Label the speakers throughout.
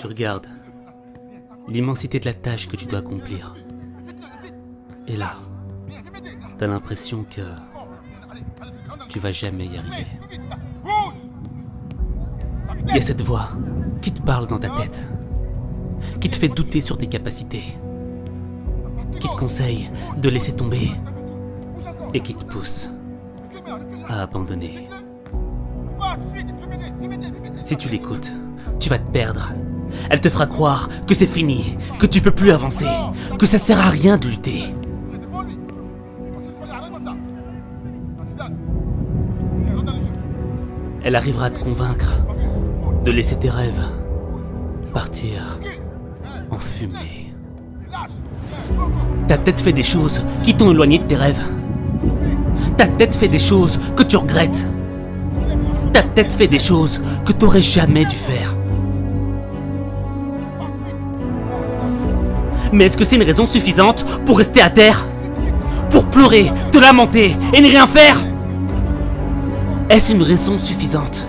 Speaker 1: Tu regardes l'immensité de la tâche que tu dois accomplir. Et là, t'as l'impression que tu vas jamais y arriver. Il y a cette voix qui te parle dans ta tête, qui te fait douter sur tes capacités, qui te conseille de laisser tomber et qui te pousse à abandonner. Si tu l'écoutes, tu vas te perdre. Elle te fera croire que c'est fini, que tu peux plus avancer, que ça sert à rien de lutter. Elle arrivera à te convaincre de laisser tes rêves partir en fumée. T'as peut-être fait des choses qui t'ont éloigné de tes rêves. T'as peut-être fait des choses que tu regrettes. T'as peut-être fait des choses que t'aurais jamais dû faire. Mais est-ce que c'est une raison suffisante pour rester à terre? Pour pleurer, te lamenter et ne rien faire? Est-ce une raison suffisante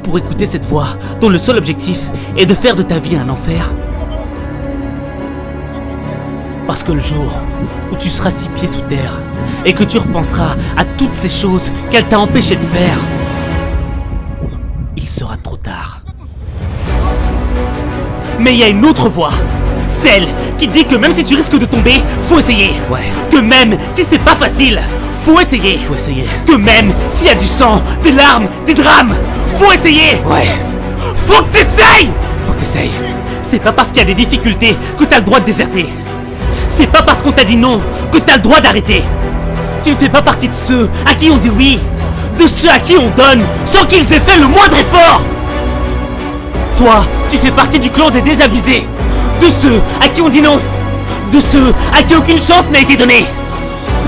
Speaker 1: pour écouter cette voix dont le seul objectif est de faire de ta vie un enfer? Parce que le jour où tu seras 6 pieds sous terre et que tu repenseras à toutes ces choses qu'elle t'a empêché de faire, il sera trop tard. Mais il y a une autre voix, celle qui dit que même si tu risques de tomber, faut essayer. Ouais. Que même si c'est pas facile, faut essayer. Faut essayer. Que même s'il y a du sang, des larmes, des drames, faut essayer. Ouais. Faut que t'essayes. Faut que t'essayes. C'est pas parce qu'il y a des difficultés que t'as le droit de déserter. C'est pas parce qu'on t'a dit non que t'as le droit d'arrêter. Tu ne fais pas partie de ceux à qui on dit oui, de ceux à qui on donne sans qu'ils aient fait le moindre effort. Toi, tu fais partie du clan des désabusés, de ceux à qui on dit non, de ceux à qui aucune chance n'a été donnée,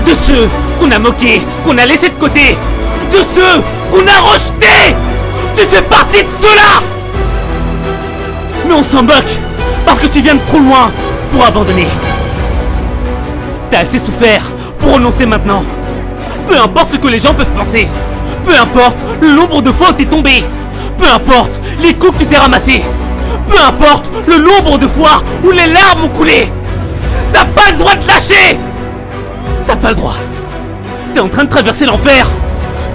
Speaker 1: de ceux qu'on a moqués, qu'on a laissés de côté, de ceux qu'on a rejetés. Tu fais partie de ceux-là. Mais on s'en moque parce que tu viens de trop loin pour abandonner. T'as assez souffert pour renoncer maintenant. Peu importe ce que les gens peuvent penser, peu importe le nombre de fois où t'es tombé, peu importe les coups que tu t'es ramassés, peu importe le nombre de fois où les larmes ont coulé, t'as pas le droit de lâcher. T'as pas le droit. T'es en train de traverser l'enfer.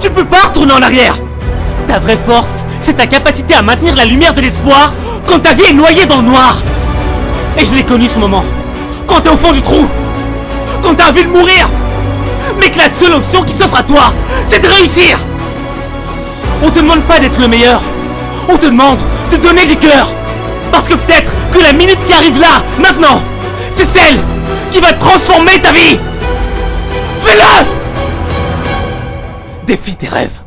Speaker 1: Tu peux pas retourner en arrière. Ta vraie force, c'est ta capacité à maintenir la lumière de l'espoir quand ta vie est noyée dans le noir. Et je l'ai connu ce moment. Quand t'es au fond du trou, quand t'as envie de mourir, mais que la seule option qui s'offre à toi, c'est de réussir. On te demande pas d'être le meilleur, on te demande de donner du cœur. Parce que peut-être que la minute qui arrive là, maintenant, c'est celle qui va transformer ta vie. Fais-le. Défie tes rêves.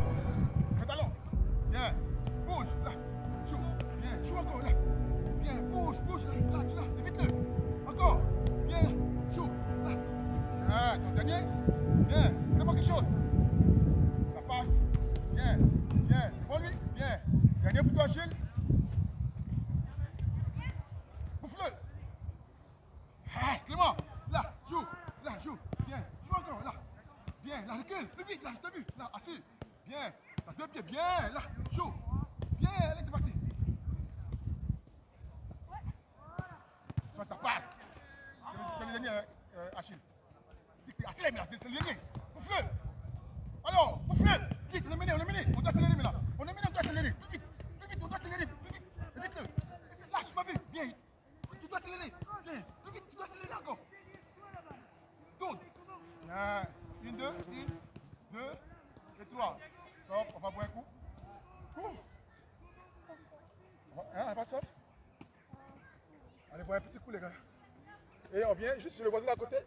Speaker 2: Clément, là, joue, bien, joue encore, là, bien, là, recule, plus vite, là, t'as vu, là, assis, bien, là, 2 pieds, bien, là, joue, bien, allez, t'es parti. Soit ta passe, c'est le dernier, Achille, accélère, là, c'est le dernier, bouffe-le, alors, bouffe-le, vite, on est mené, on doit accélérer, là, on est mené, on doit accélérer, plus vite, on doit accélérer, plus vite, évite-le, là, je m'as vu, bien, tu dois accélérer, bien, plus vite, tu dois accélérer encore. Tourne. 1, 2, 2 et 3. Stop, on va boire un coup. On va sauf. Allez, boire un petit coup, les gars. Et on vient juste sur le voisin d'à côté.